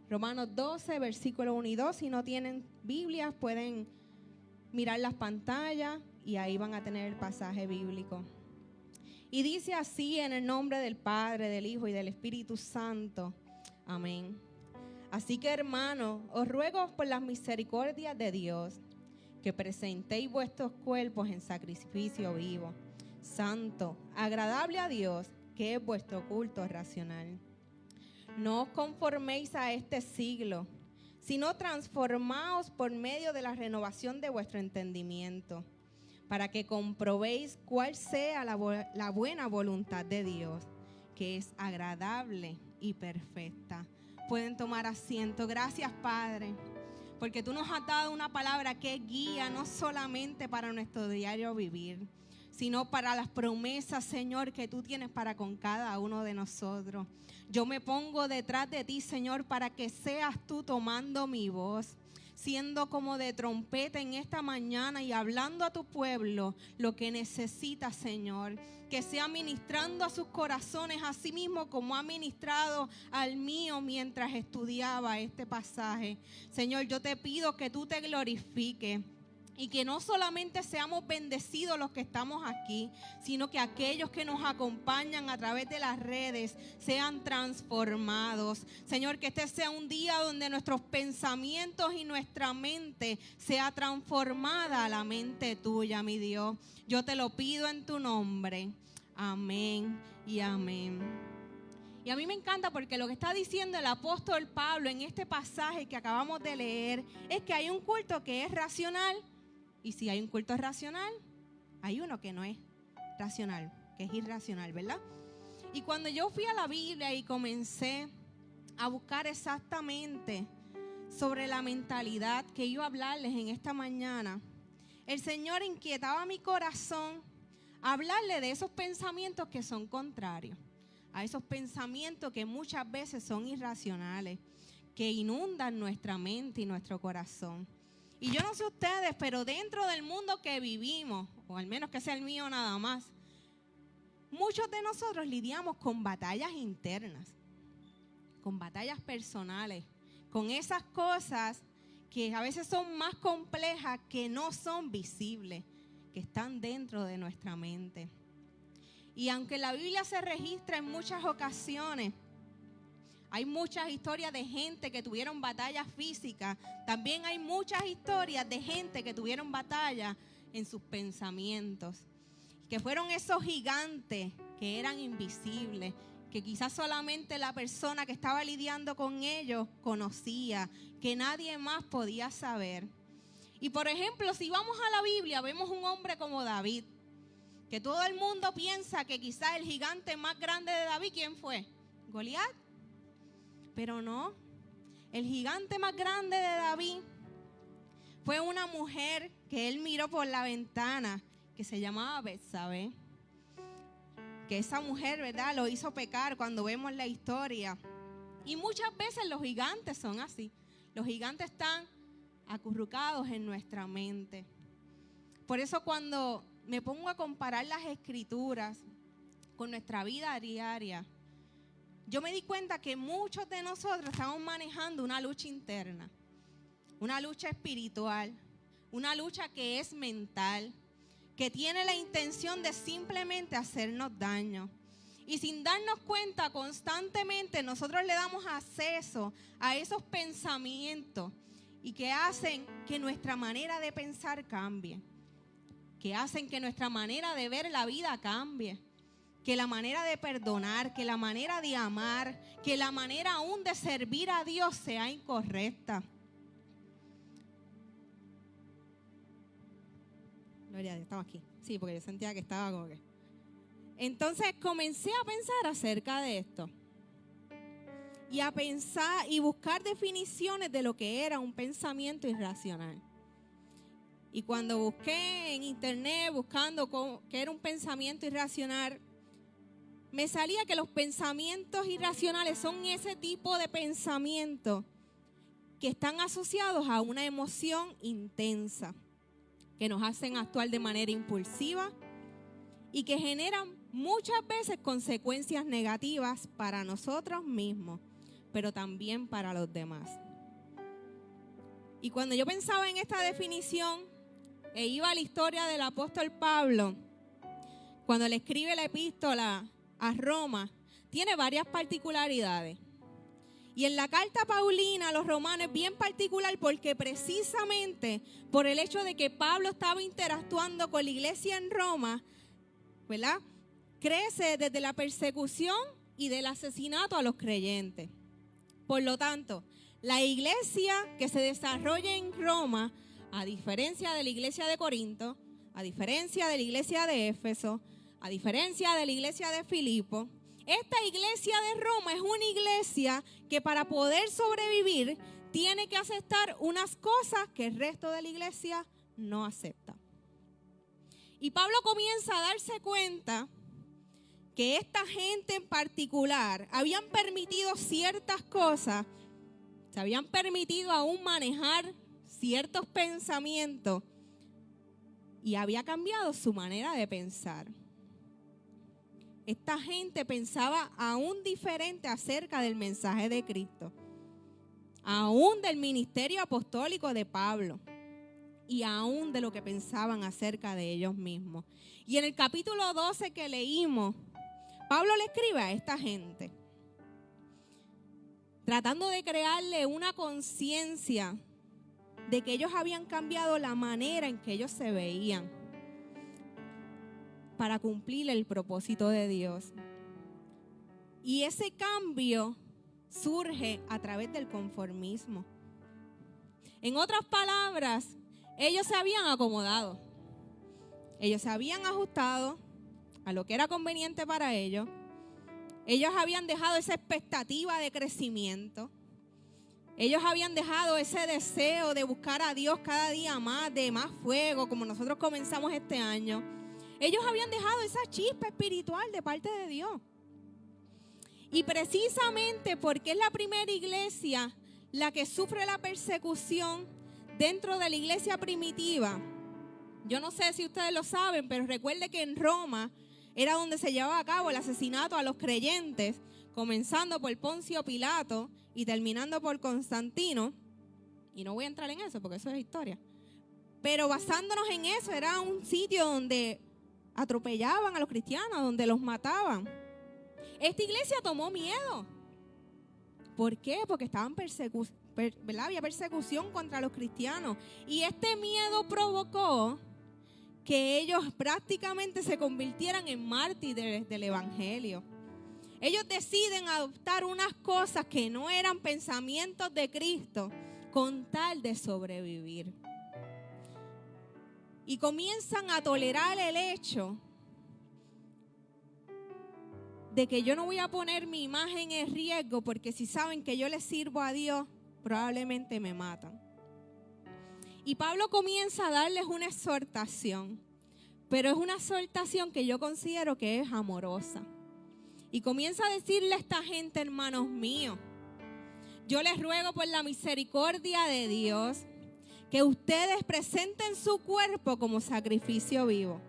Romanos 12, versículos 1 y 2. Si no tienen Biblias, pueden mirar las pantallas y ahí van a tener el pasaje bíblico. Y dice así: en el nombre del Padre, del Hijo y del Espíritu Santo. Amén. Así que, hermanos, os ruego por las misericordias de Dios que presentéis vuestros cuerpos en sacrificio vivo, santo, agradable a Dios, que es vuestro culto racional. No os conforméis a este siglo, sino transformaos por medio de la renovación de vuestro entendimiento, para que comprobéis cuál sea la buena voluntad de Dios, que es agradable y perfecta. Pueden tomar asiento. Gracias, Padre, porque tú nos has dado una palabra que es guía no solamente para nuestro diario vivir, sino para las promesas, Señor, que tú tienes para con cada uno de nosotros. Yo me pongo detrás de ti, Señor, para que seas tú tomando mi voz, siendo como de trompeta en esta mañana y hablando a tu pueblo lo que necesita, Señor. Que sea ministrando a sus corazones, así mismo como ha ministrado al mío mientras estudiaba este pasaje. Señor, yo te pido que tú te glorifiques. Y que no solamente seamos bendecidos los que estamos aquí, sino que aquellos que nos acompañan a través de las redes sean transformados. Señor, que este sea un día donde nuestros pensamientos y nuestra mente sea transformada a la mente tuya, mi Dios. Yo te lo pido en tu nombre. Amén y amén. Y a mí me encanta porque lo que está diciendo el apóstol Pablo en este pasaje que acabamos de leer es que hay un culto que es racional. Y si hay un culto racional, hay uno que no es racional, que es irracional, ¿verdad? Y cuando yo fui a la Biblia y comencé a buscar exactamente sobre la mentalidad que iba a hablarles en esta mañana, el Señor inquietaba mi corazón a hablarle de esos pensamientos que son contrarios, a esos pensamientos que muchas veces son irracionales, que inundan nuestra mente y nuestro corazón. Y yo no sé ustedes, pero dentro del mundo que vivimos, o al menos que sea el mío nada más, muchos de nosotros lidiamos con batallas internas, con batallas personales, con esas cosas que a veces son más complejas, que no son visibles, que están dentro de nuestra mente. Y aunque la Biblia se registra en muchas ocasiones, hay muchas historias de gente que tuvieron batallas físicas. También hay muchas historias de gente que tuvieron batallas en sus pensamientos. Que fueron esos gigantes que eran invisibles, que quizás solamente la persona que estaba lidiando con ellos conocía, que nadie más podía saber. Y por ejemplo, si vamos a la Biblia, vemos un hombre como David, que todo el mundo piensa que quizás el gigante más grande de David, ¿quién fue? Goliat. Pero no, el gigante más grande de David fue una mujer que él miró por la ventana, que se llamaba Betsabé. Que esa mujer, ¿verdad?, lo hizo pecar cuando vemos la historia. Y muchas veces los gigantes son así. Los gigantes están acurrucados en nuestra mente. Por eso cuando me pongo a comparar las escrituras con nuestra vida diaria, yo me di cuenta que muchos de nosotros estamos manejando una lucha interna, una lucha espiritual, una lucha que es mental, que tiene la intención de simplemente hacernos daño. Y sin darnos cuenta, constantemente nosotros le damos acceso a esos pensamientos y que hacen que nuestra manera de pensar cambie, que hacen que nuestra manera de ver la vida cambie, que la manera de perdonar, que la manera de amar, que la manera aún de servir a Dios sea incorrecta. Gloria a Dios, estamos aquí. Sí, porque yo sentía que estaba como que... Entonces comencé a pensar acerca de esto. Y a pensar y buscar definiciones de lo que era un pensamiento irracional. Y cuando busqué en internet buscando qué era un pensamiento irracional, me salía que los pensamientos irracionales son ese tipo de pensamientos que están asociados a una emoción intensa, que nos hacen actuar de manera impulsiva y que generan muchas veces consecuencias negativas para nosotros mismos, pero también para los demás. Y cuando yo pensaba en esta definición e iba a la historia del apóstol Pablo, cuando le escribe la epístola a Roma, tiene varias particularidades. Y en la carta paulina a los romanos es bien particular porque precisamente por el hecho de que Pablo estaba interactuando con la iglesia en Roma, ¿verdad?, crece desde la persecución y del asesinato a los creyentes. Por lo tanto, la iglesia que se desarrolla en Roma, a diferencia de la iglesia de Corinto, a diferencia de la iglesia de Éfeso, a diferencia de la iglesia de Filipo, esta iglesia de Roma es una iglesia que para poder sobrevivir tiene que aceptar unas cosas que el resto de la iglesia no acepta. Y Pablo comienza a darse cuenta que esta gente en particular habían permitido ciertas cosas, se habían permitido aún manejar ciertos pensamientos y había cambiado su manera de pensar. Esta gente pensaba aún diferente acerca del mensaje de Cristo, aún del ministerio apostólico de Pablo y aún de lo que pensaban acerca de ellos mismos. Y en el capítulo 12 que leímos, Pablo le escribe a esta gente, tratando de crearle una conciencia de que ellos habían cambiado la manera en que ellos se veían para cumplir el propósito de Dios. Y ese cambio surge a través del conformismo. En otras palabras, ellos se habían acomodado. Ellos se habían ajustado a lo que era conveniente para ellos. Ellos habían dejado esa expectativa de crecimiento. Ellos habían dejado ese deseo de buscar a Dios cada día más, de más fuego, como nosotros comenzamos este año. Ellos habían dejado esa chispa espiritual de parte de Dios. Y precisamente porque es la primera iglesia la que sufre la persecución dentro de la iglesia primitiva. Yo no sé si ustedes lo saben, pero recuerde que en Roma era donde se llevaba a cabo el asesinato a los creyentes, comenzando por Poncio Pilato y terminando por Constantino. Y no voy a entrar en eso porque eso es historia. Pero basándonos en eso, era un sitio donde atropellaban a los cristianos, donde los mataban. Esta iglesia tomó miedo. ¿Por qué? Porque estaban había persecución contra los cristianos. Y este miedo provocó que ellos prácticamente se convirtieran en mártires del evangelio. Ellos deciden adoptar unas cosas que no eran pensamientos de Cristo con tal de sobrevivir. Y comienzan a tolerar el hecho de que yo no voy a poner mi imagen en riesgo porque si saben que yo les sirvo a Dios, probablemente me matan. Y Pablo comienza a darles una exhortación, pero es una exhortación que yo considero que es amorosa. Y comienza a decirle a esta gente, hermanos míos, yo les ruego por la misericordia de Dios que ustedes presenten su cuerpo como sacrificio vivo.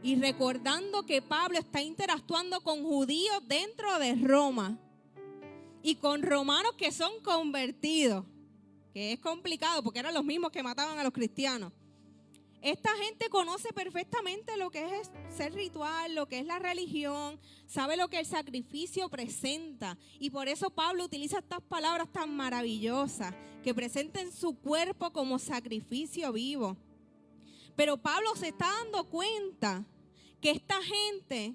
Y recordando que Pablo está interactuando con judíos dentro de Roma y con romanos que son convertidos, que es complicado porque eran los mismos que mataban a los cristianos. Esta gente conoce perfectamente lo que es ser ritual, lo que es la religión, sabe lo que el sacrificio presenta. Y por eso Pablo utiliza estas palabras tan maravillosas, que presenten su cuerpo como sacrificio vivo. Pero Pablo se está dando cuenta que esta gente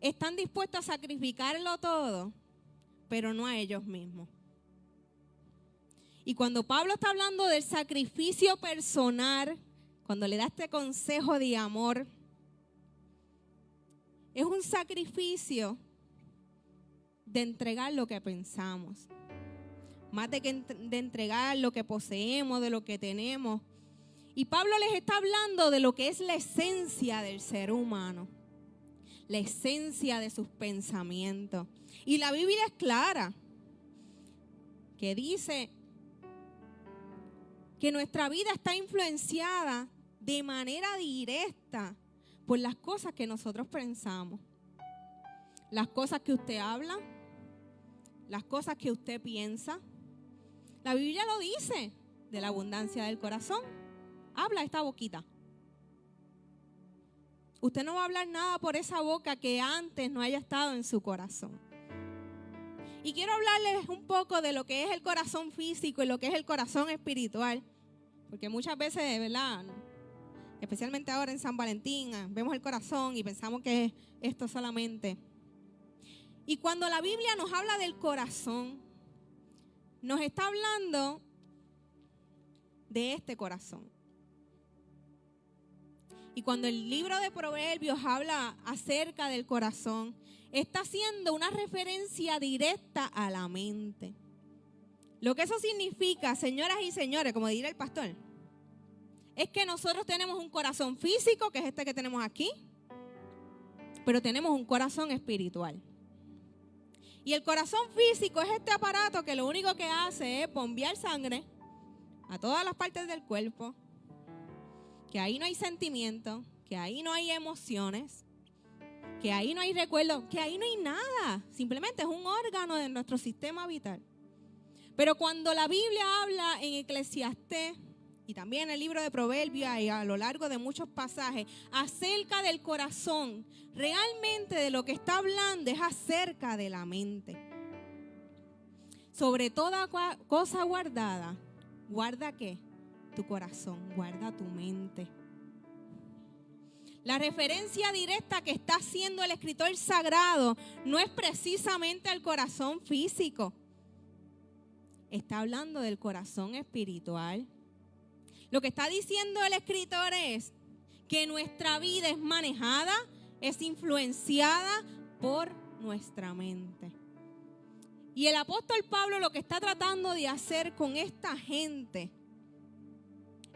están dispuestos a sacrificarlo todo, pero no a ellos mismos. Y cuando Pablo está hablando del sacrificio personal, cuando le da este consejo de amor, es un sacrificio de entregar lo que pensamos, más de entregar lo que poseemos, de lo que tenemos. Y Pablo les está hablando de lo que es la esencia del ser humano, la esencia de sus pensamientos. Y la Biblia es clara, que dice que nuestra vida está influenciada de manera directa por las cosas que nosotros pensamos. las cosas que usted habla, las cosas que usted piensa. La Biblia lo dice, de la abundancia del corazón habla esta boquita. Usted no va a hablar nada por esa boca que antes no haya estado en su corazón. Y quiero hablarles un poco de lo que es el corazón físico y lo que es el corazón espiritual. Porque muchas veces, ¿verdad?, especialmente ahora en San Valentín, vemos el corazón y pensamos que es esto solamente. Y cuando la Biblia nos habla del corazón, nos está hablando de este corazón. Y cuando el libro de Proverbios habla acerca del corazón, está haciendo una referencia directa a la mente. Lo que eso significa, señoras y señores, como dirá el pastor, es que nosotros tenemos un corazón físico, que es este que tenemos aquí, pero tenemos un corazón espiritual. Y el corazón físico es este aparato que lo único que hace es bombear sangre a todas las partes del cuerpo, que ahí no hay sentimientos, que ahí no hay emociones, que ahí no hay recuerdos, que ahí no hay nada. Simplemente es un órgano de nuestro sistema vital. Pero cuando la Biblia habla en Eclesiastés y también en el libro de Proverbios y a lo largo de muchos pasajes acerca del corazón, realmente de lo que está hablando es acerca de la mente. Sobre toda cosa guardada, ¿guarda qué? Tu corazón, guarda tu mente. La referencia directa que está haciendo el escritor sagrado no es precisamente al corazón físico. Está hablando del corazón espiritual. Lo que está diciendo el escritor es que nuestra vida es manejada, es influenciada por nuestra mente. Y el apóstol Pablo lo que está tratando de hacer con esta gente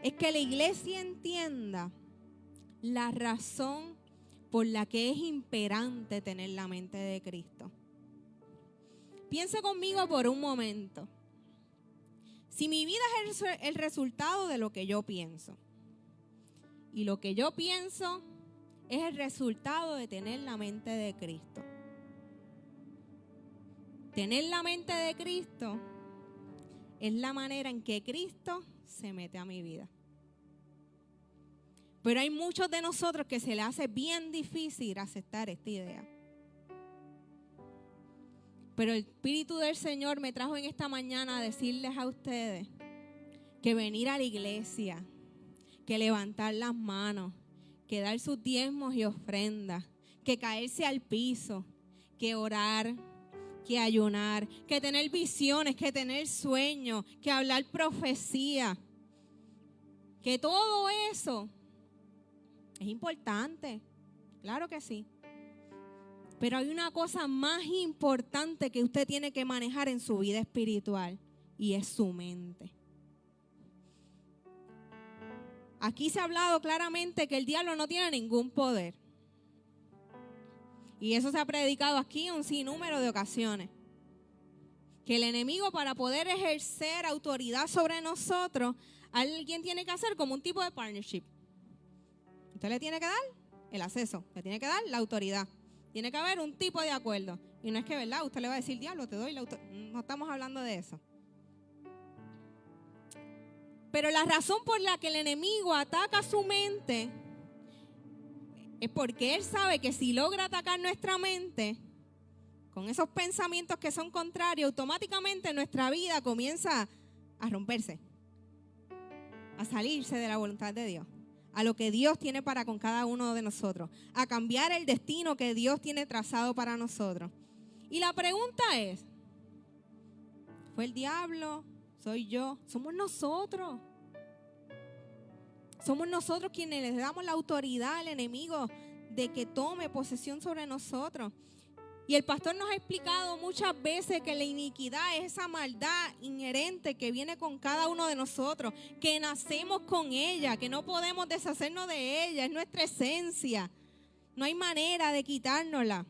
es que la iglesia entienda la razón por la que es imperante tener la mente de Cristo. Piense conmigo por un momento. Si mi vida es el resultado de lo que yo pienso, y lo que yo pienso es el resultado de tener la mente de Cristo. Tener la mente de Cristo es la manera en que Cristo se mete a mi vida. Pero hay muchos de nosotros que se les hace bien difícil aceptar esta idea. Pero el Espíritu del Señor me trajo en esta mañana a decirles a ustedes que venir a la iglesia, que levantar las manos, que dar sus diezmos y ofrendas, que caerse al piso, que orar, que ayunar, que tener visiones, que tener sueños, que hablar profecía, que todo eso es importante, claro que sí. Pero hay una cosa más importante que usted tiene que manejar en su vida espiritual y es su mente. Aquí se ha hablado claramente que el diablo no tiene ningún poder. Y eso se ha predicado aquí en un sinnúmero de ocasiones. Que el enemigo, para poder ejercer autoridad sobre nosotros, alguien tiene que hacer como un tipo de partnership. Usted le tiene que dar el acceso, le tiene que dar la autoridad. Tiene que haber un tipo de acuerdo. Y no es que, ¿verdad?, usted le va a decir, diablo, te doy la autoridad. No estamos hablando de eso. Pero la razón por la que el enemigo ataca su mente es porque él sabe que si logra atacar nuestra mente con esos pensamientos que son contrarios, automáticamente nuestra vida comienza a romperse, a salirse de la voluntad de Dios, a lo que Dios tiene para con cada uno de nosotros, a cambiar el destino que Dios tiene trazado para nosotros. Y la pregunta es, ¿fue el diablo? ¿Soy yo? Somos nosotros. Somos nosotros quienes le damos la autoridad al enemigo de que tome posesión sobre nosotros. Y el pastor nos ha explicado muchas veces que la iniquidad es esa maldad inherente que viene con cada uno de nosotros, que nacemos con ella, que no podemos deshacernos de ella, es nuestra esencia. No hay manera de quitárnosla.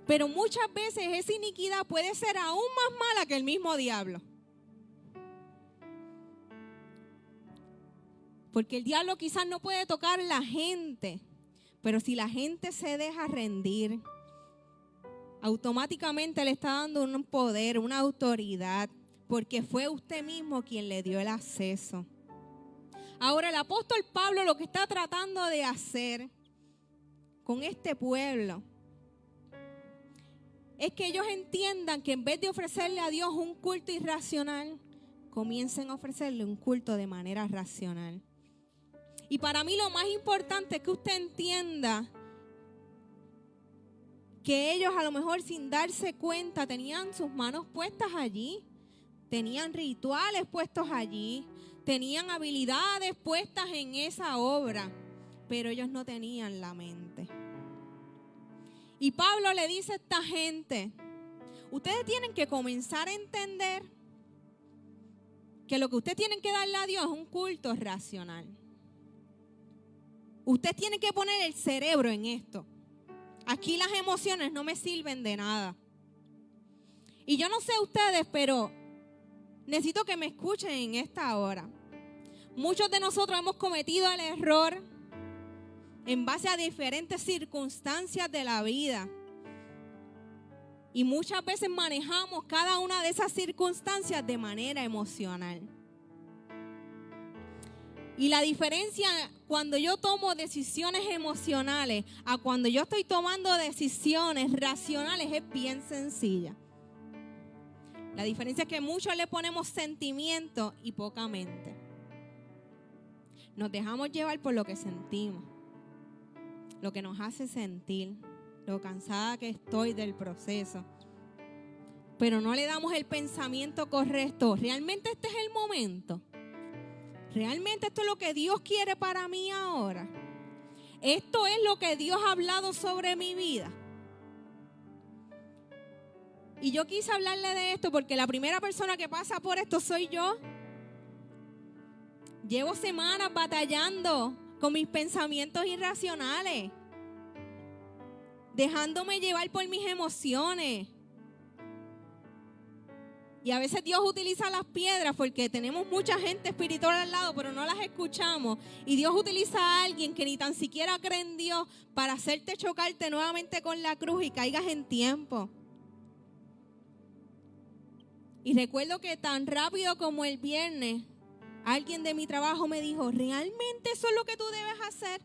Pero muchas veces esa iniquidad puede ser aún más mala que el mismo diablo. Porque el diablo quizás no puede tocar la gente, Pero si la gente se deja rendir, automáticamente le está dando un poder, una autoridad, porque fue usted mismo quien le dio el acceso. Ahora el apóstol Pablo lo que está tratando de hacer con este pueblo es que ellos entiendan que en vez de ofrecerle a Dios un culto irracional, comiencen a ofrecerle un culto de manera racional. Y para mí lo más importante es que usted entienda que ellos a lo mejor sin darse cuenta tenían sus manos puestas allí, tenían rituales puestos allí, tenían habilidades puestas en esa obra, pero ellos no tenían la mente. Y Pablo le dice a esta gente, ustedes tienen que comenzar a entender que lo que ustedes tienen que darle a Dios es un culto racional. Ustedes tienen que poner el cerebro en esto. Aquí las emociones no me sirven de nada. Y yo no sé ustedes, pero necesito que me escuchen en esta hora. Muchos de nosotros hemos cometido el error en base a diferentes circunstancias de la vida. Y muchas veces manejamos cada una de esas circunstancias de manera emocional. Y la diferencia cuando yo tomo decisiones emocionales a cuando yo estoy tomando decisiones racionales es bien sencilla. La diferencia es que muchos le ponemos sentimiento y poca mente. Nos dejamos llevar por lo que sentimos, lo que nos hace sentir, lo cansada que estoy del proceso. Pero no le damos el pensamiento correcto. ¿Realmente este es el momento? ¿Realmente esto es lo que Dios quiere para mí ahora? ¿Esto es lo que Dios ha hablado sobre mi vida? Y yo quise hablarle de esto porque la primera persona que pasa por esto soy yo. Llevo semanas batallando con mis pensamientos irracionales, dejándome llevar por mis emociones. Y a veces Dios utiliza las piedras porque tenemos mucha gente espiritual al lado, pero no las escuchamos. Y Dios utiliza a alguien que ni tan siquiera cree en Dios para hacerte chocarte nuevamente con la cruz y caigas en tiempo. Y recuerdo que tan rápido como el viernes, alguien de mi trabajo me dijo, ¿realmente eso es lo que tú debes hacer?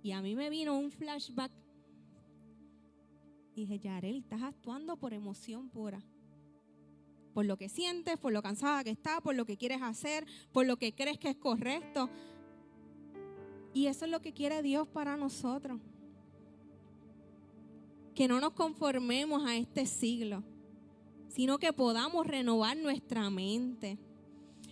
Y a mí me vino un flashback. Y dije, Yareli, estás actuando por emoción pura. Por lo que sientes, por lo cansada que estás, por lo que quieres hacer, por lo que crees que es correcto. Y eso es lo que quiere Dios para nosotros. Que no nos conformemos a este siglo, sino que podamos renovar nuestra mente.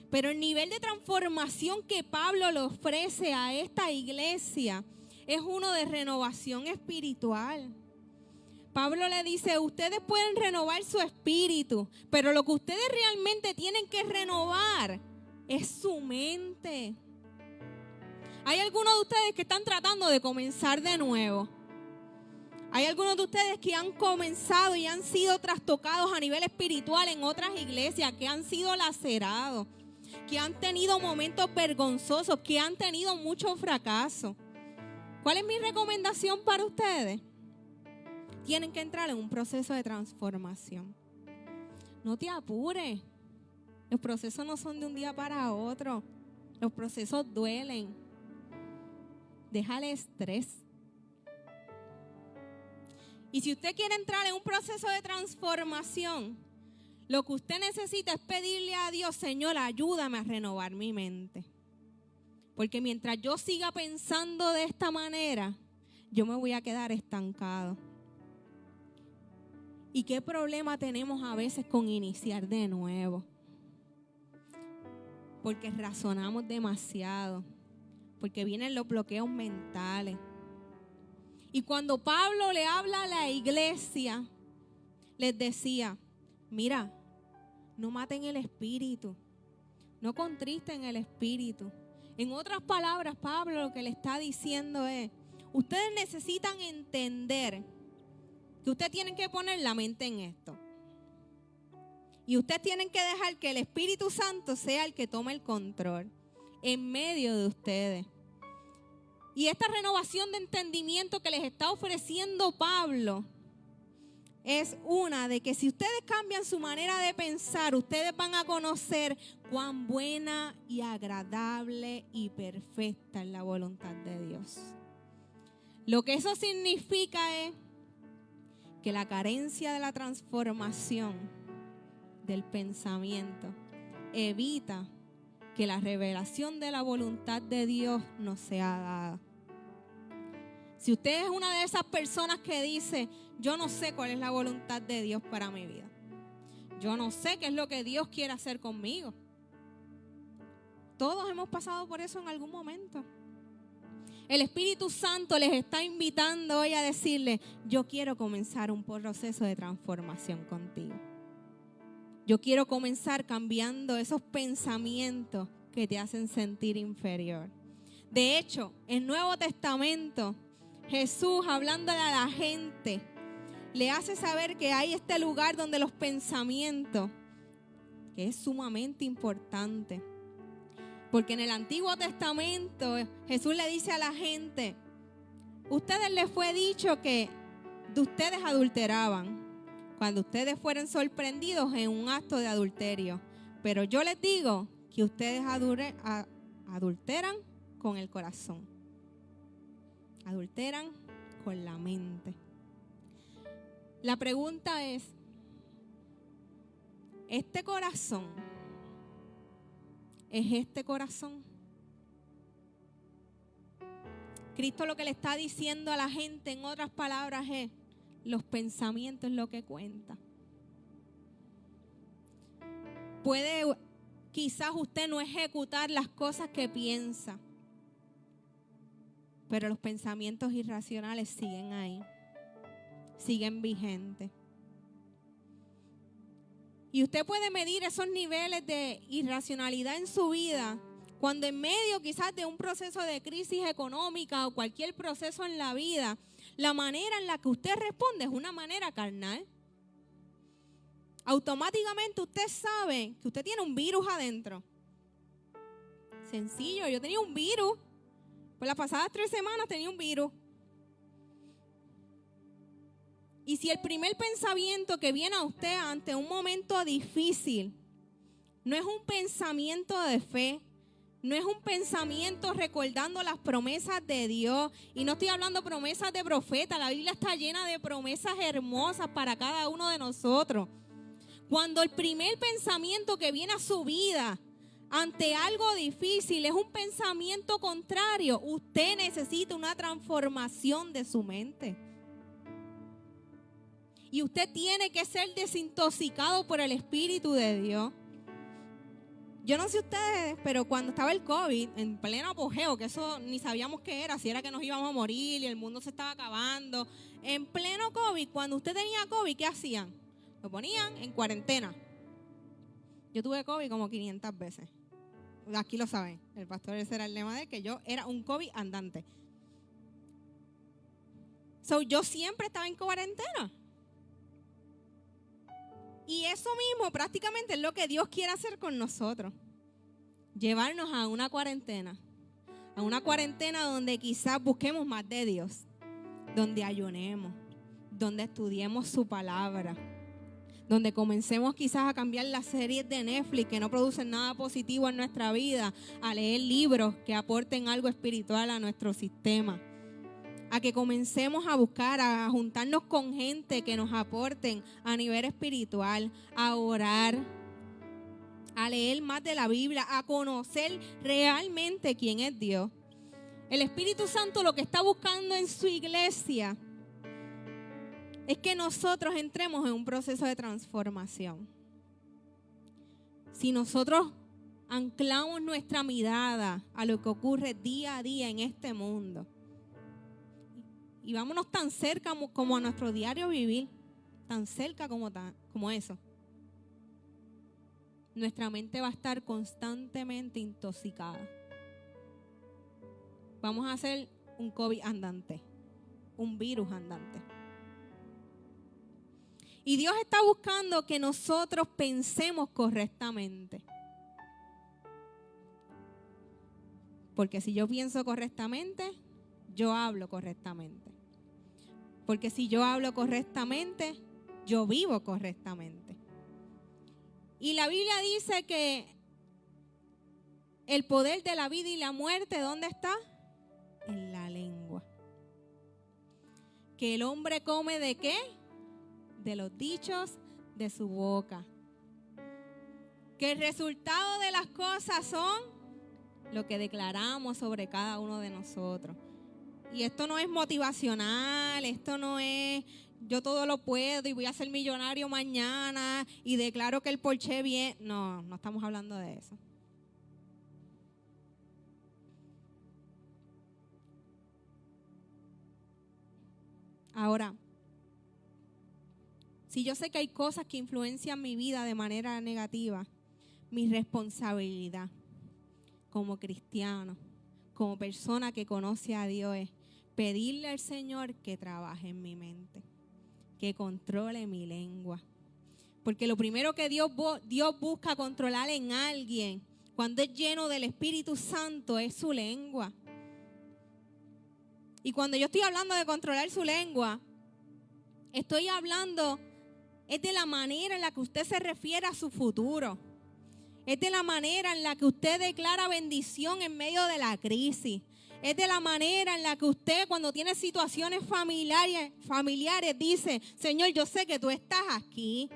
Pero el nivel de transformación que Pablo le ofrece a esta iglesia es uno de renovación espiritual. Pablo le dice, ustedes pueden renovar su espíritu, pero lo que ustedes realmente tienen que renovar es su mente. Hay algunos de ustedes que están tratando de comenzar de nuevo. Hay algunos de ustedes que han comenzado y han sido trastocados a nivel espiritual en otras iglesias, que han sido lacerados, que han tenido momentos vergonzosos, que han tenido mucho fracaso. ¿Cuál es mi recomendación para ustedes? Tienen que entrar en un proceso de transformación. No te apures. Los procesos no son de un día para otro. Los procesos duelen. Déjale estrés. Y si usted quiere entrar en un proceso de transformación, lo que usted necesita es pedirle a Dios, Señor, ayúdame a renovar mi mente. Porque mientras yo siga pensando de esta manera, yo me voy a quedar estancado. ¿Y qué problema tenemos a veces con iniciar de nuevo? Porque razonamos demasiado, porque vienen los bloqueos mentales. Y cuando Pablo le habla a la iglesia, les decía, mira, no maten el espíritu, no contristen el espíritu. En otras palabras, Pablo lo que le está diciendo es, ustedes necesitan entender que ustedes tienen que poner la mente en esto. Y ustedes tienen que dejar que el Espíritu Santo sea el que tome el control en medio de ustedes. Y esta renovación de entendimiento que les está ofreciendo Pablo es una de que si ustedes cambian su manera de pensar, ustedes van a conocer cuán buena y agradable y perfecta es la voluntad de Dios. Lo que eso significa es que la carencia de la transformación del pensamiento evita que la revelación de la voluntad de Dios nos sea dada. Si usted es una de esas personas que dice, yo no sé cuál es la voluntad de Dios para mi vida, yo no sé qué es lo que Dios quiere hacer conmigo. Todos hemos pasado por eso en algún momento. El Espíritu Santo les está invitando hoy a decirle, yo quiero comenzar un proceso de transformación contigo. Yo quiero comenzar cambiando esos pensamientos que te hacen sentir inferior. De hecho, en el Nuevo Testamento, Jesús, hablándole a la gente, le hace saber que hay este lugar donde los pensamientos, que es sumamente importante. Porque en el Antiguo Testamento, Jesús le dice a la gente, ustedes les fue dicho que de ustedes adulteraban cuando ustedes fueron sorprendidos en un acto de adulterio. Pero yo les digo que ustedes adulteran con el corazón. Adulteran con la mente. La pregunta es, ¿este corazón es este corazón? Cristo lo que le está diciendo a la gente, en otras palabras, es, los pensamientos es lo que cuenta. Puede quizás usted no ejecutar las cosas que piensa, pero los pensamientos irracionales siguen ahí, siguen vigentes. Y usted puede medir esos niveles de irracionalidad en su vida cuando en medio quizás de un proceso de crisis económica o cualquier proceso en la vida, la manera en la que usted responde es una manera carnal. Automáticamente usted sabe que usted tiene un virus adentro. Sencillo, yo tenía un virus. Por las pasadas 3 semanas tenía un virus. Y si el primer pensamiento que viene a usted ante un momento difícil no es un pensamiento de fe, no es un pensamiento recordando las promesas de Dios, y no estoy hablando promesas de profeta, la Biblia está llena de promesas hermosas para cada uno de nosotros. Cuando el primer pensamiento que viene a su vida ante algo difícil es un pensamiento contrario, usted necesita una transformación de su mente. Y usted tiene que ser desintoxicado por el Espíritu de Dios. Yo no sé ustedes, pero cuando estaba el COVID, en pleno apogeo, que eso ni sabíamos qué era, si era que nos íbamos a morir y el mundo se estaba acabando. En pleno COVID, cuando usted tenía COVID, ¿qué hacían? Lo ponían en cuarentena. Yo tuve COVID como 500 veces. Aquí lo saben, el pastor, ese era el lema de que yo era un COVID andante. Yo siempre estaba en cuarentena. Y eso mismo prácticamente es lo que Dios quiere hacer con nosotros. Llevarnos a una cuarentena. A una cuarentena donde quizás busquemos más de Dios. Donde ayunemos. Donde estudiemos su palabra. Donde comencemos quizás a cambiar las series de Netflix que no producen nada positivo en nuestra vida. A leer libros que aporten algo espiritual a nuestro sistema. A que comencemos a buscar, a juntarnos con gente que nos aporten a nivel espiritual, a orar, a leer más de la Biblia, a conocer realmente quién es Dios. El Espíritu Santo lo que está buscando en su iglesia es que nosotros entremos en un proceso de transformación. Si nosotros anclamos nuestra mirada a lo que ocurre día a día en este mundo, y vámonos tan cerca como a nuestro diario vivir, tan cerca como eso, nuestra mente va a estar constantemente intoxicada. Vamos a hacer un COVID andante, un virus andante. Y Dios está buscando que nosotros pensemos correctamente. Porque si yo pienso correctamente, yo hablo correctamente. Porque si yo hablo correctamente, yo vivo correctamente. Y la Biblia dice que el poder de la vida y la muerte, ¿dónde está? En la lengua. Que el hombre come ¿de qué? De los dichos de su boca. Que el resultado de las cosas son lo que declaramos sobre cada uno de nosotros. Y esto no es motivacional, esto no es yo todo lo puedo y voy a ser millonario mañana y declaro que el Porsche bien. No, no estamos hablando de eso. Ahora, si yo sé que hay cosas que influencian mi vida de manera negativa, mi responsabilidad como cristiano, como persona que conoce a Dios, es pedirle al Señor que trabaje en mi mente, que controle mi lengua. Porque lo primero que Dios busca controlar en alguien cuando es lleno del Espíritu Santo es su lengua. Y cuando yo estoy hablando de controlar su lengua, estoy hablando es de la manera en la que usted se refiere a su futuro. Es de la manera en la que usted declara bendición en medio de la crisis. Es de la manera en la que usted, cuando tiene situaciones familiares, dice: Señor, yo sé que tú estás aquí.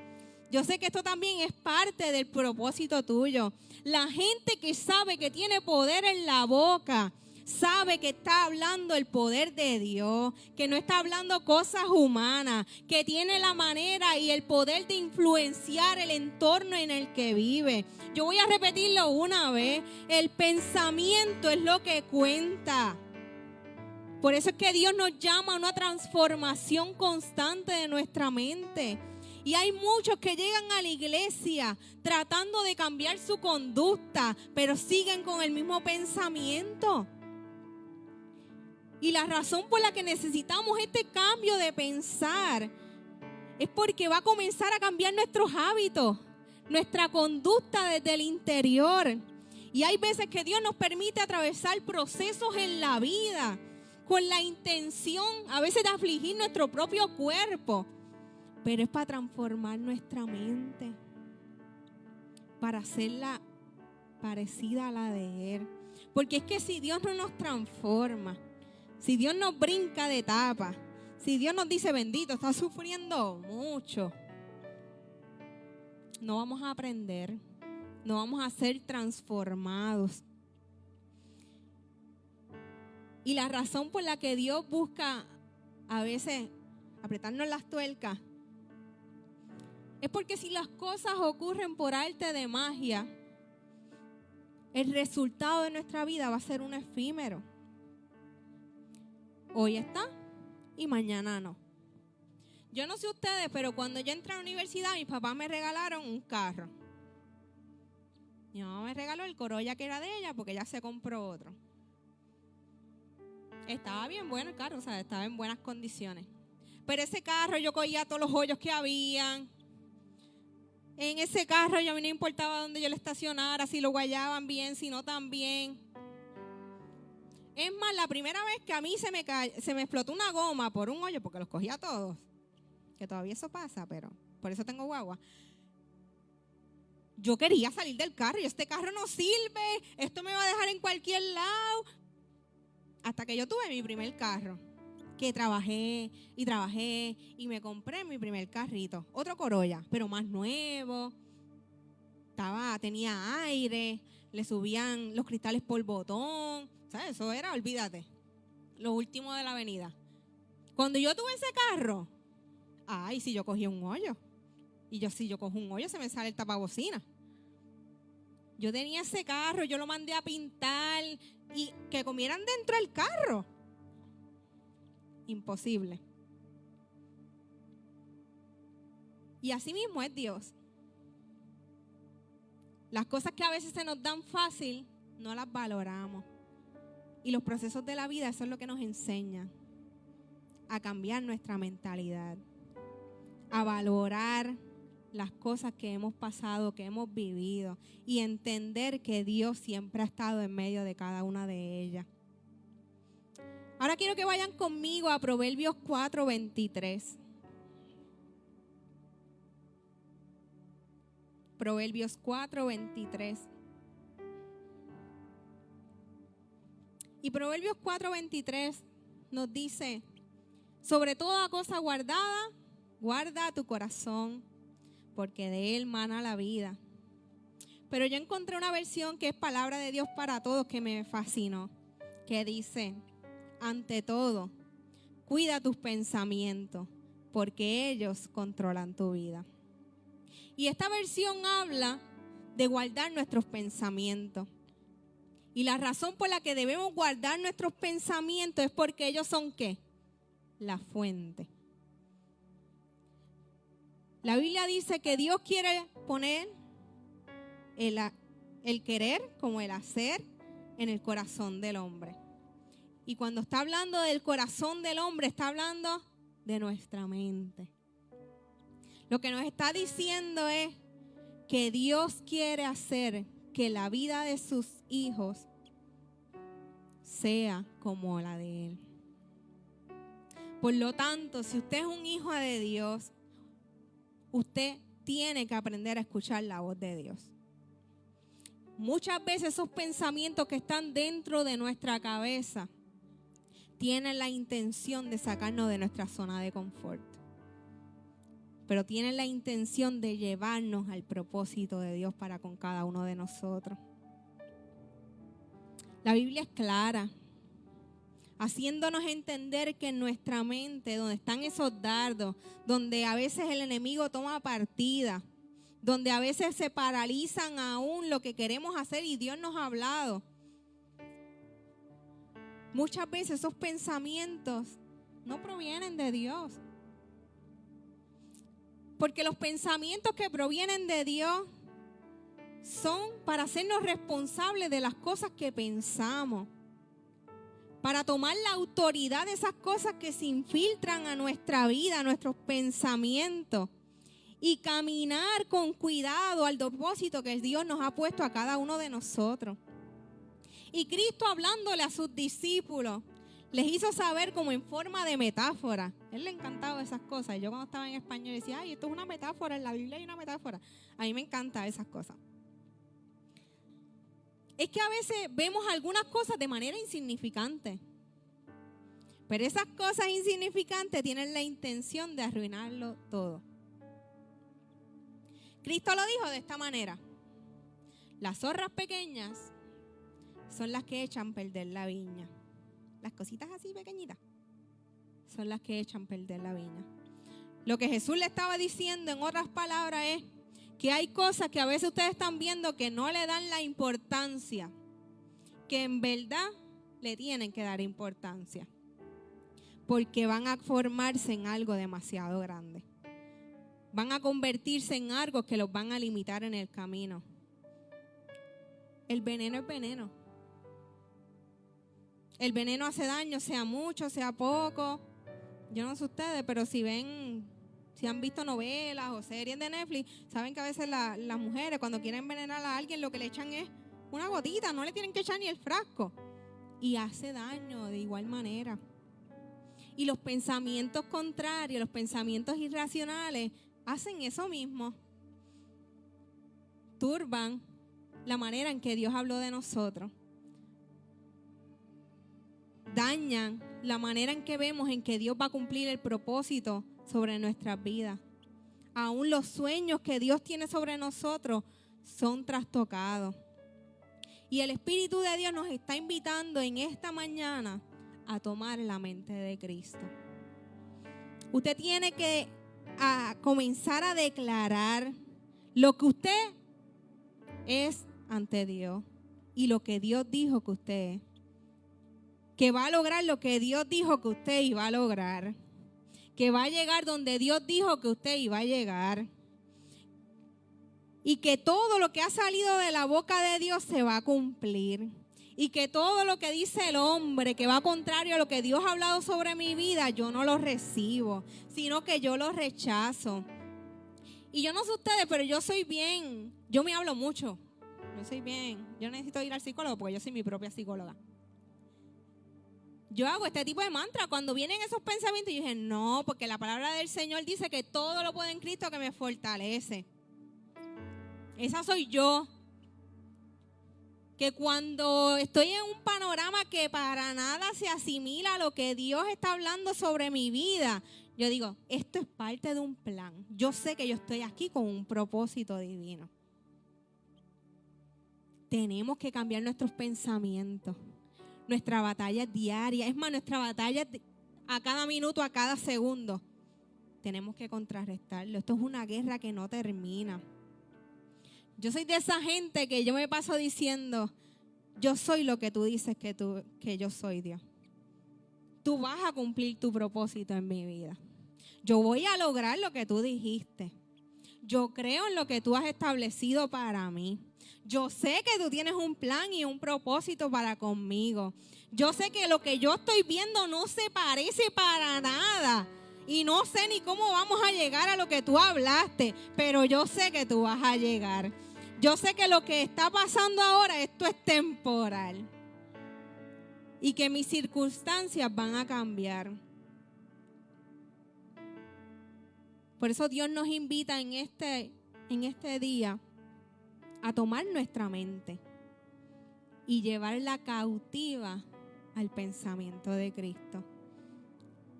Yo sé que esto también es parte del propósito tuyo. La gente que sabe que tiene poder en la boca, sabe que está hablando el poder de Dios, que no está hablando cosas humanas, que tiene la manera y el poder de influenciar el entorno en el que vive. Yo voy a repetirlo una vez: el pensamiento es lo que cuenta. Por eso es que Dios nos llama a una transformación constante de nuestra mente. Y hay muchos que llegan a la iglesia tratando de cambiar su conducta, pero siguen con el mismo pensamiento. Y la razón por la que necesitamos este cambio de pensar es porque va a comenzar a cambiar nuestros hábitos, nuestra conducta desde el interior. Y hay veces que Dios nos permite atravesar procesos en la vida con la intención a veces de afligir nuestro propio cuerpo, pero es para transformar nuestra mente, para hacerla parecida a la de Él. Porque es que si Dios no nos transforma, si Dios nos brinca de etapa, si Dios nos dice: bendito, estás sufriendo mucho, no vamos a aprender, no vamos a ser transformados. Y la razón por la que Dios busca a veces apretarnos las tuercas es porque si las cosas ocurren por arte de magia, el resultado de nuestra vida va a ser un efímero. Hoy está y mañana no. Yo no sé ustedes, pero cuando yo entré a la universidad, mis papás me regalaron un carro. Mi mamá me regaló el Corolla que era de ella porque ella se compró otro. Estaba bien bueno el carro, o sea, estaba en buenas condiciones. Pero ese carro yo cogía todos los hoyos que habían. En ese carro a mí no importaba dónde yo lo estacionara, si lo guayaban bien, si no tan bien. Es más, la primera vez que a mí se me explotó una goma por un hoyo, porque los cogía todos, que todavía eso pasa, pero por eso tengo guagua. Yo quería salir del carro y este carro no sirve, esto me va a dejar en cualquier lado. Hasta que yo tuve mi primer carro, que trabajé y me compré mi primer carrito, otro Corolla, pero más nuevo. Tenía aire, le subían los cristales por botón, ¿sabes? Eso era, olvídate, lo último de la avenida. Cuando yo tuve ese carro, si yo cogí un hoyo, y si yo cojo un hoyo se me sale el tapabocina. Yo tenía ese carro, yo lo mandé a pintar y que comieran dentro del carro. Imposible. Y así mismo es Dios. Las cosas que a veces se nos dan fácil, no las valoramos. Y los procesos de la vida, eso es lo que nos enseña a cambiar nuestra mentalidad, a valorar las cosas que hemos pasado, que hemos vivido, y entender que Dios siempre ha estado en medio de cada una de ellas. Ahora Ahora quiero que vayan conmigo a Proverbios 4:23. Proverbios 4:23. Y Proverbios 4:23 nos dice: sobre toda cosa guardada, guarda tu corazón, porque de él mana la vida. Pero yo encontré una versión que es Palabra de Dios para Todos que me fascinó, que dice: ante todo, cuida tus pensamientos, porque ellos controlan tu vida. Y esta versión habla de guardar nuestros pensamientos. Y la razón por la que debemos guardar nuestros pensamientos es porque ellos son ¿qué? La fuente. La Biblia dice que Dios quiere poner el querer como el hacer en el corazón del hombre. Y cuando está hablando del corazón del hombre, está hablando de nuestra mente. Lo que nos está diciendo es que Dios quiere hacer que la vida de sus hijos sea como la de Él. Por lo tanto, si usted es un hijo de Dios, usted tiene que aprender a escuchar la voz de Dios. Muchas veces esos pensamientos que están dentro de nuestra cabeza tienen la intención de sacarnos de nuestra zona de confort, pero tienen la intención de llevarnos al propósito de Dios para con cada uno de nosotros. La Biblia es clara, haciéndonos entender que en nuestra mente, donde están esos dardos, donde a veces el enemigo toma partida, donde a veces se paralizan aún lo que queremos hacer y Dios nos ha hablado. Muchas veces esos pensamientos no provienen de Dios. Porque los pensamientos que provienen de Dios son para hacernos responsables de las cosas que pensamos, para tomar la autoridad de esas cosas que se infiltran a nuestra vida, a nuestros pensamientos, y caminar con cuidado al propósito que Dios nos ha puesto a cada uno de nosotros. Y Cristo, hablándole a sus discípulos, les hizo saber como en forma de metáfora. A Él le encantaba esas cosas. Yo cuando estaba en español decía: ay, esto es una metáfora, en la Biblia hay una metáfora. A mí me encantan esas cosas. Es que a veces vemos algunas cosas de manera insignificante, pero esas cosas insignificantes tienen la intención de arruinarlo todo. Cristo lo dijo de esta manera: las zorras pequeñas son las que echan a perder la viña. Las cositas así pequeñitas son las que echan a perder la viña. Lo que Jesús le estaba diciendo, en otras palabras, es que hay cosas que a veces ustedes están viendo que no le dan la importancia, que en verdad le tienen que dar importancia, porque van a formarse en algo demasiado grande. Van a convertirse en algo que los van a limitar en el camino. El veneno es veneno. El veneno hace daño, sea mucho, sea poco. Yo no sé ustedes, pero si han visto novelas o series de Netflix, saben que a veces las mujeres cuando quieren envenenar a alguien lo que le echan es una gotita, no le tienen que echar ni el frasco. Y hace daño de igual manera. Y los pensamientos contrarios, los pensamientos irracionales, hacen eso mismo. Turban la manera en que Dios habló de nosotros. Dañan la manera en que vemos en que Dios va a cumplir el propósito sobre nuestras vidas. Aún los sueños que Dios tiene sobre nosotros son trastocados. Y el Espíritu de Dios nos está invitando en esta mañana a tomar la mente de Cristo. Usted tiene que comenzar a declarar lo que usted es ante Dios y lo que Dios dijo que usted es. Que va a lograr lo que Dios dijo que usted iba a lograr. Que va a llegar donde Dios dijo que usted iba a llegar. Y que todo lo que ha salido de la boca de Dios se va a cumplir. Y que todo lo que dice el hombre que va contrario a lo que Dios ha hablado sobre mi vida, yo no lo recibo, sino que yo lo rechazo. Y yo no sé ustedes, pero yo me hablo mucho. Yo necesito ir al psicólogo porque yo soy mi propia psicóloga. yo hago este tipo de mantra. Cuando vienen esos pensamientos, yo dije, no, porque la palabra del Señor dice que todo lo puedo en Cristo que me fortalece. Esa soy yo. Que cuando estoy en un panorama que para nada se asimila a lo que Dios está hablando sobre mi vida, yo digo, esto es parte de un plan. Yo sé que yo estoy aquí con un propósito divino. Tenemos que cambiar nuestros pensamientos. Nuestra batalla diaria, es más, nuestra batalla a cada minuto, a cada segundo. Tenemos que contrarrestarlo. Esto es una guerra que no termina. Yo soy de esa gente que yo me paso diciendo, yo soy lo que tú dices que yo soy, Dios. Tú vas a cumplir tu propósito en mi vida. Yo voy a lograr lo que tú dijiste. Yo creo en lo que tú has establecido para mí. Yo sé que tú tienes un plan y un propósito para conmigo. Yo sé que lo que yo estoy viendo no se parece para nada. Y no sé ni cómo vamos a llegar a lo que tú hablaste, pero yo sé que tú vas a llegar. Yo sé que lo que está pasando ahora, esto es temporal. Y que mis circunstancias van a cambiar. Por eso Dios nos invita en este día a tomar nuestra mente y llevarla cautiva al pensamiento de Cristo.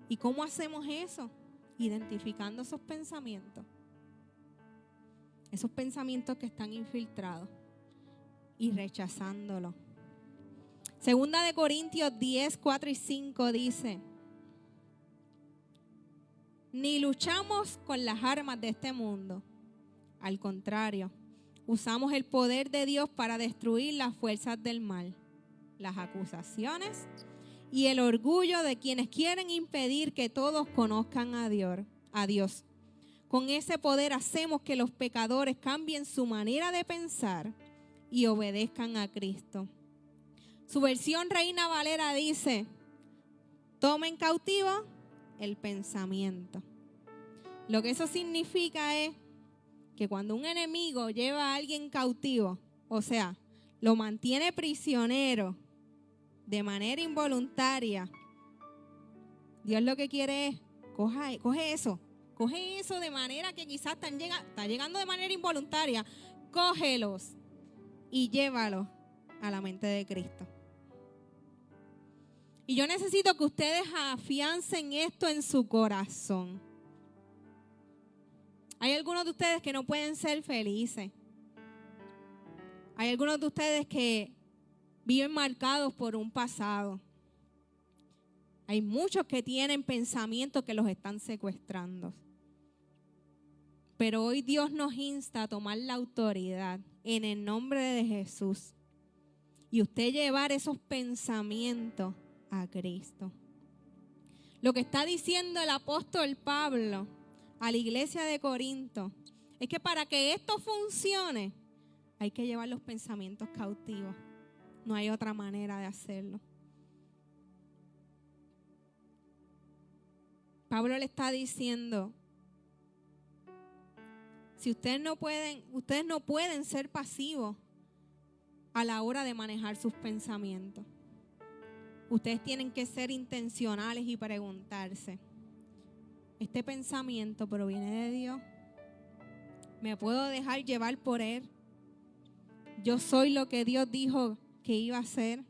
¿Y cómo hacemos eso? Identificando esos pensamientos que están infiltrados y rechazándolos. Segunda de Corintios 10, 4 y 5 dice: ni luchamos con las armas de este mundo. Al contrario, usamos el poder de Dios para destruir las fuerzas del mal, las acusaciones y el orgullo de quienes quieren impedir que todos conozcan a Dios. Con ese poder hacemos que los pecadores cambien su manera de pensar y obedezcan a Cristo. Su versión Reina Valera dice: tomen cautivo el pensamiento. Lo que eso significa es que cuando un enemigo lleva a alguien cautivo, o sea, lo mantiene prisionero de manera involuntaria, Dios lo que quiere es, coge eso de manera que quizás está llegando de manera involuntaria, cógelos y llévalos a la mente de Cristo. Y yo necesito que ustedes afiancen esto en su corazón. Hay algunos de ustedes que no pueden ser felices. Hay algunos de ustedes que viven marcados por un pasado. Hay muchos que tienen pensamientos que los están secuestrando. Pero hoy Dios nos insta a tomar la autoridad en el nombre de Jesús y usted llevar esos pensamientos a Cristo. Lo que está diciendo el apóstol Pablo a la iglesia de Corinto es que para que esto funcione hay que llevar los pensamientos cautivos. No hay otra manera de hacerlo. Pablo le está diciendo, si ustedes no pueden ser pasivos a la hora de manejar sus pensamientos. Ustedes tienen que ser intencionales y preguntarse, ¿este pensamiento proviene de Dios? ¿Me puedo dejar llevar por él? ¿Yo soy lo que Dios dijo que iba a ser?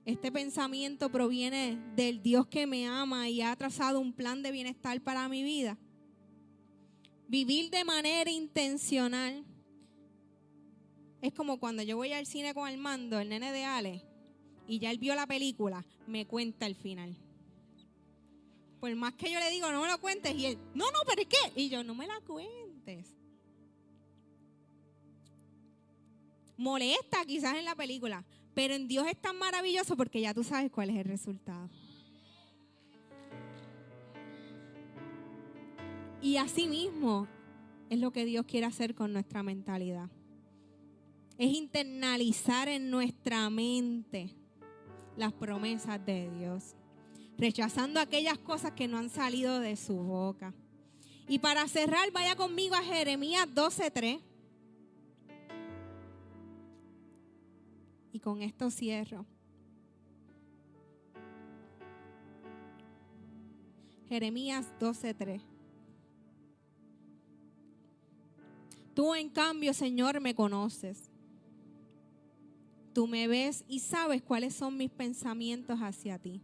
¿Este pensamiento proviene del Dios que me ama y ha trazado un plan de bienestar para mi vida? Vivir de manera intencional es como cuando yo voy al cine con Armando, el nene de Ale, y ya él vio la película, me cuenta el final. Por más que yo le digo, no me lo cuentes, y él, no, pero ¿es qué? Y yo, no me la cuentes. Molesta quizás en la película, pero en Dios es tan maravilloso porque ya tú sabes cuál es el resultado. Y así mismo es lo que Dios quiere hacer con nuestra mentalidad. Es internalizar en nuestra mente las promesas de Dios, rechazando aquellas cosas que no han salido de su boca. Y para cerrar, vaya conmigo a Jeremías 12:3. Y con esto cierro. Jeremías 12:3. Tú, en cambio, Señor, me conoces. Tú me ves y sabes cuáles son mis pensamientos hacia ti.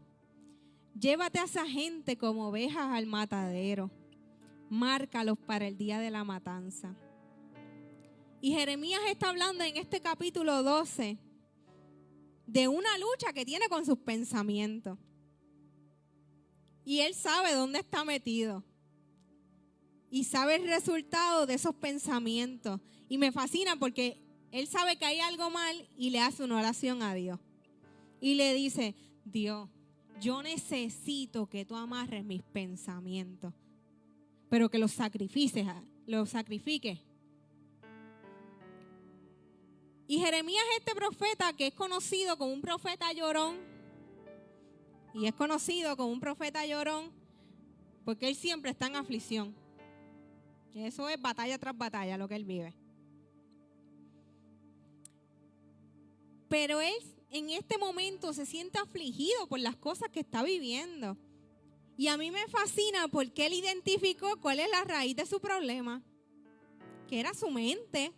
Llévate a esa gente como ovejas al matadero. Márcalos para el día de la matanza. Y Jeremías está hablando en este capítulo 12 de una lucha que tiene con sus pensamientos. Y él sabe dónde está metido. Y sabe el resultado de esos pensamientos. Y me fascina porque él sabe que hay algo mal y le hace una oración a Dios. Y le dice, Dios, yo necesito que tú amarres mis pensamientos, pero que los sacrifiques. Y Jeremías es este profeta que es conocido como un profeta llorón. Y es conocido como un profeta llorón porque él siempre está en aflicción. Eso es batalla tras batalla lo que él vive. Pero él en este momento se siente afligido por las cosas que está viviendo. Y a mí me fascina porque él identificó cuál es la raíz de su problema, que era su mente.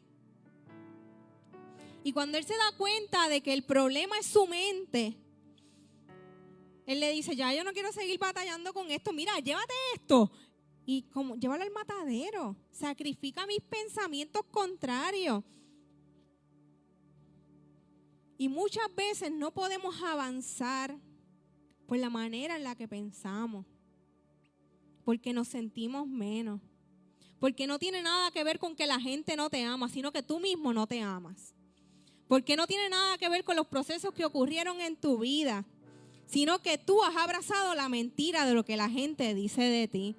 Y cuando él se da cuenta de que el problema es su mente, él le dice, ya yo no quiero seguir batallando con esto. Mira, llévate esto y como llévalo al matadero. Sacrifica mis pensamientos contrarios. Y muchas veces no podemos avanzar por la manera en la que pensamos, porque nos sentimos menos, porque no tiene nada que ver con que la gente no te ama, sino que tú mismo no te amas, porque no tiene nada que ver con los procesos que ocurrieron en tu vida, sino que tú has abrazado la mentira de lo que la gente dice de ti,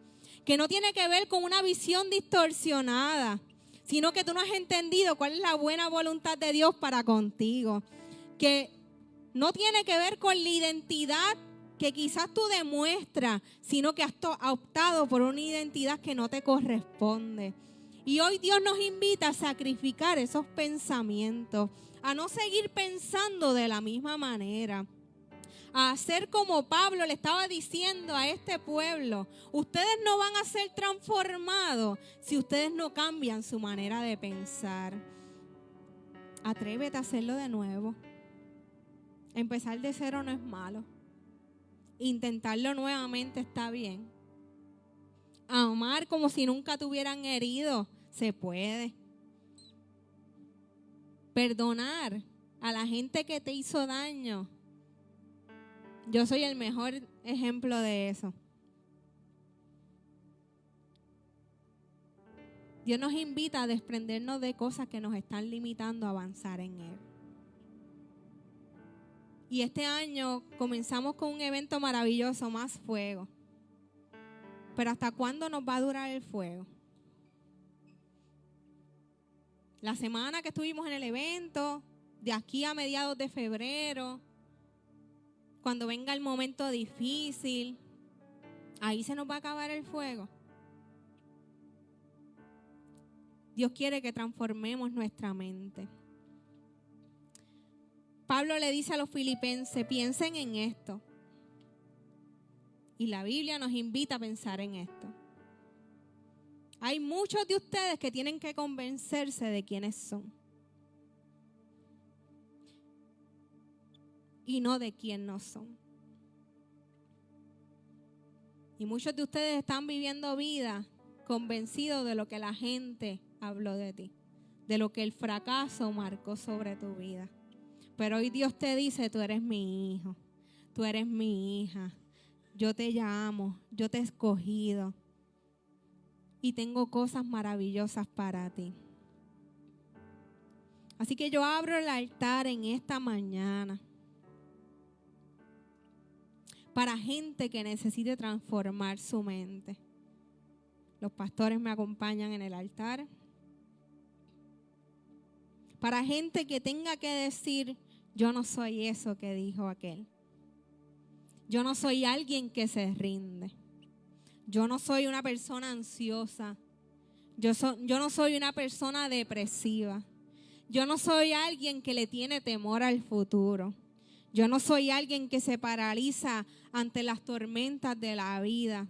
que no tiene que ver con una visión distorsionada, sino que tú no has entendido cuál es la buena voluntad de Dios para contigo, que no tiene que ver con la identidad que quizás tú demuestras, sino que has optado por una identidad que no te corresponde. Y hoy Dios nos invita a sacrificar esos pensamientos, a no seguir pensando de la misma manera, a hacer como Pablo le estaba diciendo a este pueblo. Ustedes no van a ser transformados si ustedes no cambian su manera de pensar. Atrévete a hacerlo de nuevo. Empezar de cero no es malo. Intentarlo nuevamente está bien. Amar como si nunca te hubieran herido, se puede. Perdonar a la gente que te hizo daño. Yo soy el mejor ejemplo de eso. Dios nos invita a desprendernos de cosas que nos están limitando a avanzar en Él. Y este año comenzamos con un evento maravilloso, Más Fuego. Pero ¿hasta cuándo nos va a durar el fuego? La semana que estuvimos en el evento, de aquí a mediados de febrero, cuando venga el momento difícil, ahí se nos va a acabar el fuego. Dios quiere que transformemos nuestra mente. Pablo le dice a los filipenses, piensen en esto. Y la Biblia nos invita a pensar en esto. Hay muchos de ustedes que tienen que convencerse de quiénes son. Y no de quién no son. Y muchos de ustedes están viviendo vida convencidos de lo que la gente habló de ti, de lo que el fracaso marcó sobre tu vida. Pero hoy Dios te dice, tú eres mi hijo, tú eres mi hija, yo te llamo, yo te he escogido y tengo cosas maravillosas para ti. Así que yo abro el altar en esta mañana para gente que necesite transformar su mente. Los pastores me acompañan en el altar. Para gente que tenga que decir, yo no soy eso que dijo aquel. Yo no soy alguien que se rinde. Yo no soy una persona ansiosa. Yo no soy una persona depresiva. Yo no soy alguien que le tiene temor al futuro. Yo no soy alguien que se paraliza ante las tormentas de la vida.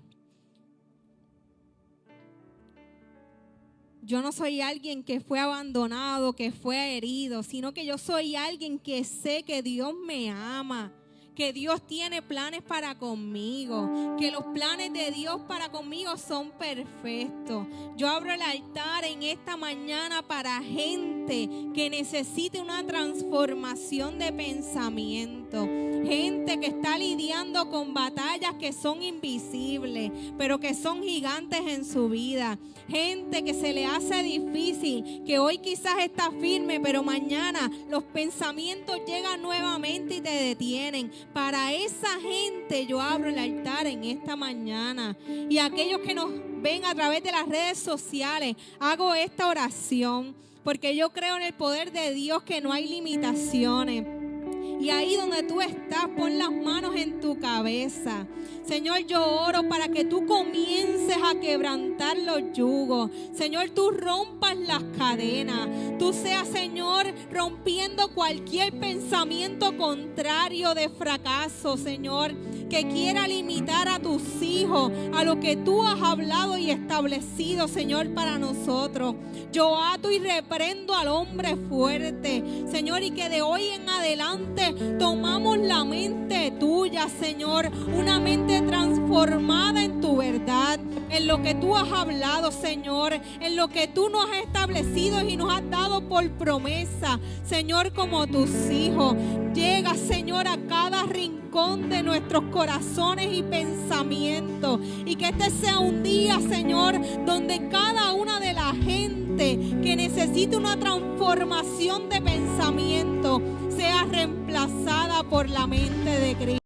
yo no soy alguien que fue abandonado, que fue herido, sino que yo soy alguien que sé que Dios me ama, que Dios tiene planes para conmigo, que los planes de Dios para conmigo son perfectos. Yo abro el altar en esta mañana para gente que necesite una transformación de pensamiento, gente que está lidiando con batallas que son invisibles, pero que son gigantes en su vida, gente que se le hace difícil, que hoy quizás está firme, pero mañana los pensamientos llegan nuevamente y te detienen. Para esa gente yo abro el altar en esta mañana. Y aquellos que nos ven a través de las redes sociales, hago esta oración, porque yo creo en el poder de Dios, que no hay limitaciones. Y ahí donde tú estás, pon las manos en tu cabeza. Señor, yo oro para que tú comiences a quebrantar los yugos. Señor, tú rompas las cadenas. Tú seas, Señor, rompiendo cualquier pensamiento contrario de fracaso, Señor, que quiera limitar a tus hijos, a lo que tú has hablado y establecido, Señor, para nosotros. Yo ato y reprendo al hombre fuerte, Señor, y que de hoy en adelante tomamos la mente tuya, Señor, una mente transformada en tu verdad, en lo que tú has hablado, Señor, en lo que tú nos has establecido y nos has dado por promesa, Señor, como tus hijos. Llega, Señor, a cada rincón de nuestros corazones y pensamientos, y que este sea un día, Señor, donde cada una de la gente que necesite una transformación de pensamiento sea reemplazada por la mente de Cristo.